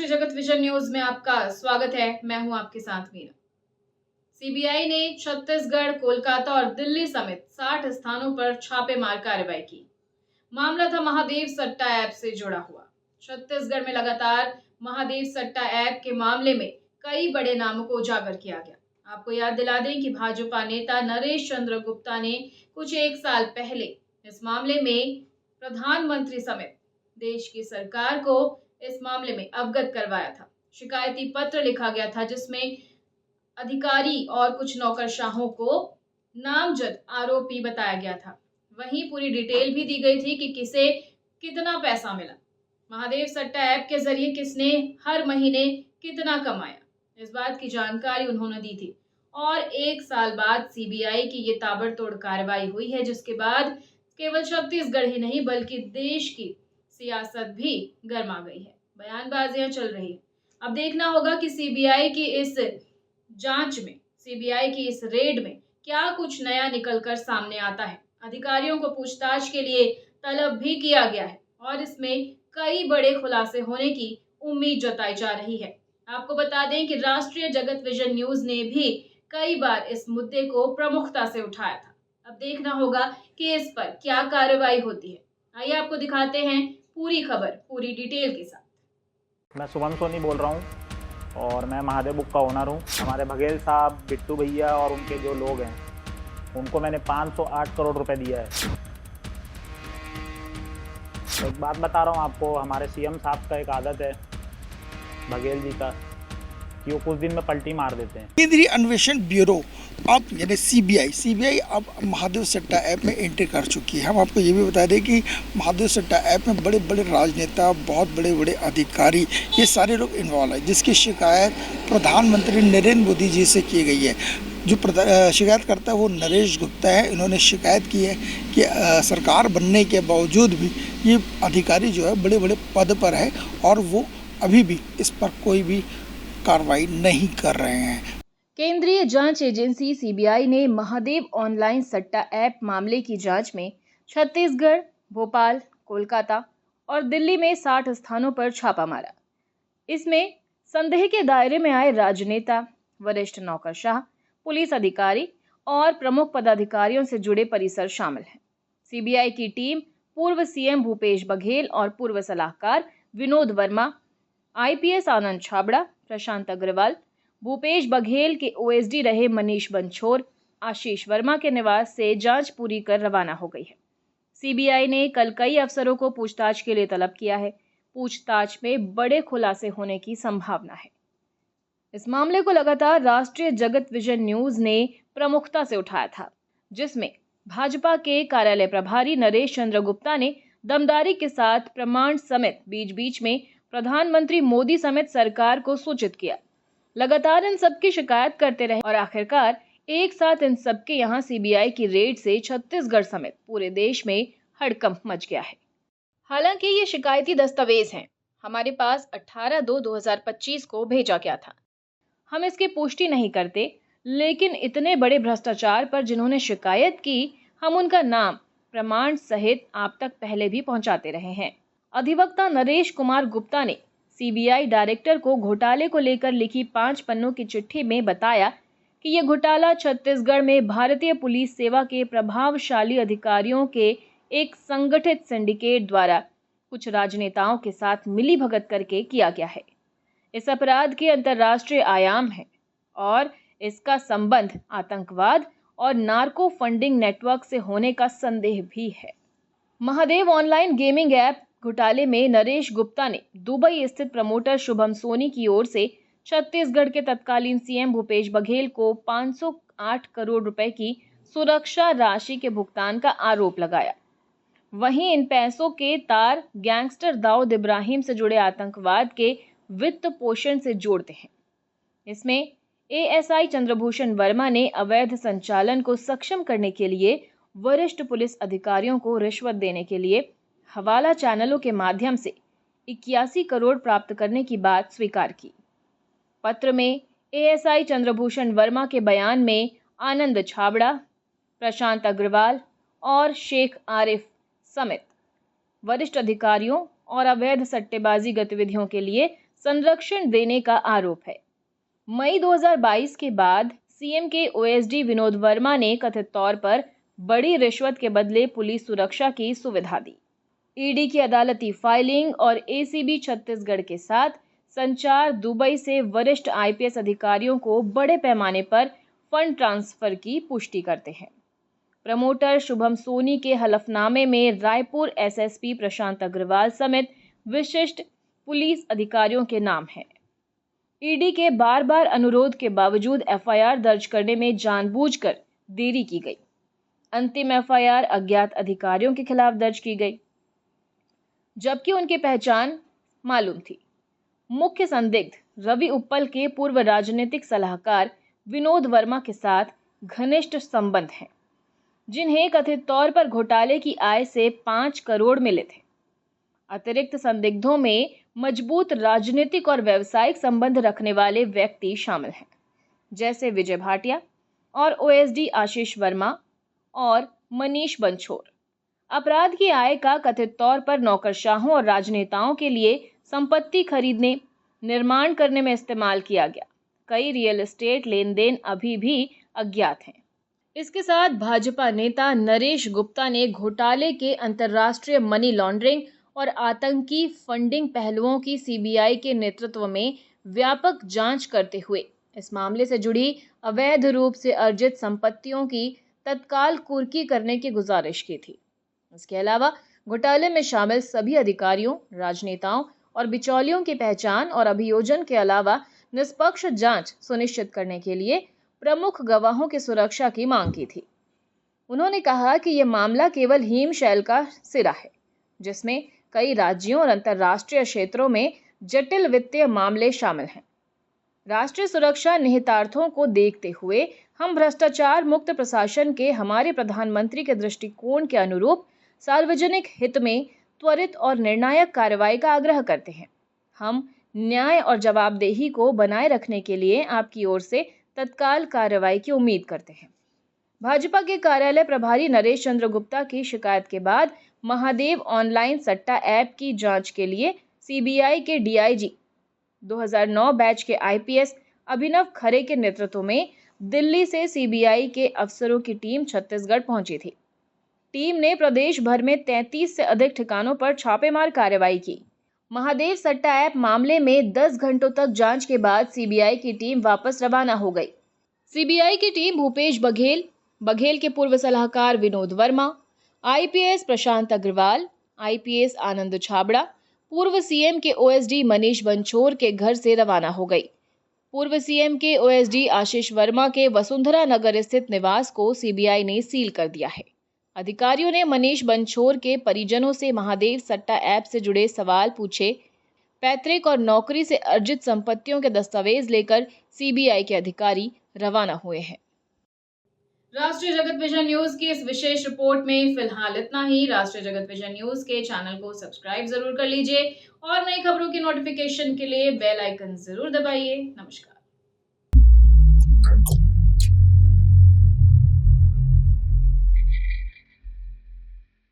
राष्ट्रीय जगत vision news में आपका स्वागत है। मैं हूं आपके साथ मीरा। सीबीआई ने छत्तीसगढ़, कोलकाता और दिल्ली समेत 60 स्थानों पर छापेमार कार्रवाई की। मामला था महादेव सट्टा ऐप से जुड़ा हुआ। छत्तीसगढ़ में लगातार महादेव सट्टा ऐप के मामले में कई बड़े नामों को उजागर किया गया। आपको याद दिला दें कि भाजपा नेता नरेश चंद्र गुप्ता ने कुछ एक साल पहले इस मामले में प्रधानमंत्री समेत देश की सरकार को इस मामले में अवगत करवाया था। शिकायती पत्र लिखा गया था जिसमें अधिकारी और कुछ नौकरशाहों को नामजद आरोपी बताया गया था। वहीं पूरी डिटेल भी दी गई थी कि किसे कितना पैसा मिला, महादेव सट्टा ऐप के जरिए किसने हर महीने कितना कमाया, इस बात की जानकारी उन्होंने दी थी। और एक साल बाद सीबीआई की ये ताबड़तोड़ कार्रवाई हुई है, जिसके बाद केवल छत्तीसगढ़ ही नहीं बल्कि देश की सियासत भी गर्मा गई है। बयानबाजियां चल रही है। अब देखना होगा कि सीबीआई की इस जांच में, सीबीआई की इस रेड में क्या कुछ नया निकलकर सामने आता है। अधिकारियों को पूछताछ के लिए तलब भी किया गया है और इसमें कई बड़े खुलासे होने की उम्मीद जताई जा रही है। आपको बता दें कि राष्ट्रीय जगत विजन न्यूज ने भी कई बार इस मुद्दे को प्रमुखता से उठाया था। अब देखना होगा कि इस पर क्या कार्रवाई होती है। आइए आपको दिखाते हैं पूरी खबर पूरी डिटेल के साथ। मैं शुभम सोनी बोल रहा हूँ और मैं महादेव बुक का ओनर हूँ। हमारे बघेल साहब, बिट्टू भैया और उनके जो लोग हैं उनको मैंने 508 करोड़ रुपए दिया है। तो एक बात बता रहा हूँ आपको, हमारे सीएम साहब का एक आदत है बघेल जी का कि वो कुछ दिन में पलटी मार देते हैं। केंद्रीय अन्वेषण ब्यूरो अब यानी सीबीआई अब महादेव सट्टा ऐप में एंट्री कर चुकी है। हम आपको ये भी बता दें कि महादेव सट्टा ऐप में बड़े बड़े राजनेता, बहुत बड़े बड़े अधिकारी, ये सारे लोग इन्वॉल्व हैं, जिसकी शिकायत प्रधानमंत्री नरेंद्र मोदी जी से की गई है। जो शिकायत करता है वो नरेश गुप्ता है। इन्होंने शिकायत की है कि सरकार बनने के बावजूद भी ये अधिकारी जो है बड़े बड़े पद पर है और वो अभी भी इस पर कोई भी कार्रवाई नहीं कर रहे हैं। केंद्रीय जांच एजेंसी सीबीआई ने महादेव ऑनलाइन सट्टा ऐप मामले की जांच में छत्तीसगढ़, भोपाल, कोलकाता और दिल्ली में 60 स्थानों पर छापा मारा। इसमें संदेह के दायरे में आए राजनेता, वरिष्ठ नौकरशाह, पुलिस अधिकारी और प्रमुख पदाधिकारियों से जुड़े परिसर शामिल हैं। सीबीआई की टीम पूर्व सीएम भूपेश बघेल और पूर्व सलाहकार विनोद वर्मा, आईपीएस आनंद छाबड़ा, प्रशांत अग्रवाल, भूपेश बघेल के ओएसडी रहे मनीष बंछोर, आशीष वर्मा के निवास से जांच पूरी कर रवाना हो गई है। सीबीआई ने कल कई अफसरों को पूछताछ के लिए तलब किया है। पूछताछ में बड़े खुलासे होने की संभावना है। इस मामले को लगातार राष्ट्रीय जगत विजन न्यूज ने प्रमुखता से उठाया था, जिसमें भाजपा के कार्यालय प्रभारी नरेश चंद्र गुप्ता ने दमदारी के साथ प्रमाण समेत बीच बीच में प्रधानमंत्री मोदी समेत सरकार को सूचित किया। लगातार इन सब की शिकायत करते रहे और आखिरकार एक साथ इन सब के यहाँ सीबीआई की रेड से छत्तीसगढ़ समेत पूरे देश में हड़कंप मच गया है। हालांकि ये शिकायती दस्तावेज हैं, हमारे पास 18/2/2025 को भेजा गया था। हम इसकी पुष्टि नहीं करते, लेकिन इतने बड़े भ्रष्टाचार पर जिन्होंने शिकायत की, हम उनका नाम प्रमाण सहित आप तक पहले भी पहुंचाते रहे हैं। अधिवक्ता नरेश कुमार गुप्ता ने सीबीआई डायरेक्टर को घोटाले को लेकर लिखी 5 पन्नों की चिट्ठी में बताया कि यह घोटाला छत्तीसगढ़ में भारतीय पुलिस सेवा के प्रभावशाली अधिकारियों के एक संगठित सिंडिकेट द्वारा कुछ राजनेताओं के साथ मिलीभगत करके किया गया है। इस अपराध के अंतर्राष्ट्रीय आयाम है और इसका संबंध आतंकवाद और नार्को फंडिंग नेटवर्क से होने का संदेह भी है। महादेव ऑनलाइन गेमिंग ऐप घोटाले में नरेश गुप्ता ने दुबई स्थित प्रमोटर शुभम सोनी की ओर से छत्तीसगढ़ के तत्कालीन सीएम भूपेश बघेल को 508 करोड़ रुपए की सुरक्षा राशि के भुगतान का आरोप लगाया। वहीं इन पैसों के तार गैंगस्टर दाऊद इब्राहिम से जुड़े आतंकवाद के वित्त पोषण से जोड़ते हैं। इसमें एएसआई चंद्रभूषण वर्मा ने अवैध संचालन को सक्षम करने के लिए वरिष्ठ पुलिस अधिकारियों को रिश्वत देने के लिए हवाला चैनलों के माध्यम से 81 करोड़ प्राप्त करने की बात स्वीकार की। पत्र में एएसआई चंद्रभूषण वर्मा के बयान में आनंद छाबड़ा, प्रशांत अग्रवाल और शेख आरिफ समेत वरिष्ठ अधिकारियों और अवैध सट्टेबाजी गतिविधियों के लिए संरक्षण देने का आरोप है। मई 2022 के बाद सीएम के ओएसडी विनोद वर्मा ने कथित तौर पर बड़ी रिश्वत के बदले पुलिस सुरक्षा की सुविधा दी। ईडी की अदालती फाइलिंग और एसीबी छत्तीसगढ़ के साथ संचार दुबई से वरिष्ठ आईपीएस अधिकारियों को बड़े पैमाने पर फंड ट्रांसफर की पुष्टि करते हैं। प्रमोटर शुभम सोनी के हलफनामे में रायपुर एसएसपी प्रशांत अग्रवाल समेत विशिष्ट पुलिस अधिकारियों के नाम हैं। ईडी के बार बार अनुरोध के बावजूद एफआईआर दर्ज करने में जानबूझकर देरी की गई। अंतिम एफआईआर अज्ञात अधिकारियों के खिलाफ दर्ज की गई, जबकि उनकी पहचान मालूम थी। मुख्य संदिग्ध रवि उप्पल के पूर्व राजनीतिक सलाहकार विनोद वर्मा के साथ घनिष्ठ संबंध हैं, जिन्हें कथित तौर पर घोटाले की आय से 5 करोड़ मिले थे। अतिरिक्त संदिग्धों में मजबूत राजनीतिक और व्यावसायिक संबंध रखने वाले व्यक्ति शामिल हैं, जैसे विजय भाटिया और ओएसडी आशीष वर्मा और मनीष बंछोर। अपराध की आय का कथित तौर पर नौकरशाहों और राजनेताओं के लिए संपत्ति खरीदने, निर्माण करने में इस्तेमाल किया गया। कई रियल एस्टेट लेन देन अभी भी अज्ञात हैं। इसके साथ भाजपा नेता नरेश गुप्ता ने घोटाले के अंतर्राष्ट्रीय मनी लॉन्ड्रिंग और आतंकी फंडिंग पहलुओं की सीबीआई के नेतृत्व में व्यापक जांच करते हुए इस मामले से जुड़ी अवैध रूप से अर्जित संपत्तियों की तत्काल कुर्की करने की गुजारिश की थी। इसके अलावा घोटाले में शामिल सभी अधिकारियों, राजनेताओं और बिचौलियों की पहचान और अभियोजन के अलावा निष्पक्ष जांच सुनिश्चित करने के लिए प्रमुख गवाहों की सुरक्षा की मांग की थी। उन्होंने कहा कि यह मामला केवल हिमशैल का सिरा है, जिसमें कई राज्यों और अंतर्राष्ट्रीय क्षेत्रों में जटिल वित्तीय मामले शामिल हैं। राष्ट्रीय सुरक्षा निहितार्थों को देखते हुए हम भ्रष्टाचार मुक्त प्रशासन के हमारे प्रधानमंत्री के दृष्टिकोण के अनुरूप सार्वजनिक हित में त्वरित और निर्णायक कार्रवाई का आग्रह करते हैं। हम न्याय और जवाबदेही को बनाए रखने के लिए आपकी ओर से तत्काल कार्रवाई की उम्मीद करते हैं। भाजपा के कार्यालय प्रभारी नरेश चंद्र गुप्ता की शिकायत के बाद महादेव ऑनलाइन सट्टा ऐप की जांच के लिए सीबीआई के डीआईजी 2009 बैच के आईपीएस अभिनव खरे के नेतृत्व में दिल्ली से सीबीआई के अफसरों की टीम छत्तीसगढ़ पहुंची थी। टीम ने प्रदेश भर में 33 से अधिक ठिकानों पर छापेमार कार्रवाई की। महादेव सट्टा ऐप मामले में 10 घंटों तक जांच के बाद सीबीआई की टीम वापस रवाना हो गई। सीबीआई की टीम भूपेश बघेल के पूर्व सलाहकार विनोद वर्मा, आईपीएस प्रशांत अग्रवाल, आईपीएस आनंद छाबड़ा, पूर्व सीएम के ओएसडी मनीष बंछोर के घर से रवाना हो गई। पूर्व सीएम के ओएसडी आशीष वर्मा के वसुंधरा नगर स्थित निवास को सीबीआई ने सील कर दिया है। अधिकारियों ने मनीष बंछोर के परिजनों से महादेव सट्टा ऐप से जुड़े सवाल पूछे। पैतृक और नौकरी से अर्जित संपत्तियों के दस्तावेज लेकर सीबीआई के अधिकारी रवाना हुए हैं। राष्ट्रीय जगत विजन न्यूज की इस विशेष रिपोर्ट में फिलहाल इतना ही। राष्ट्रीय जगत विजन न्यूज के चैनल को सब्सक्राइब जरूर कर लीजिए और नई खबरों की नोटिफिकेशन के लिए बेल आइकन जरूर दबाइए। नमस्कार।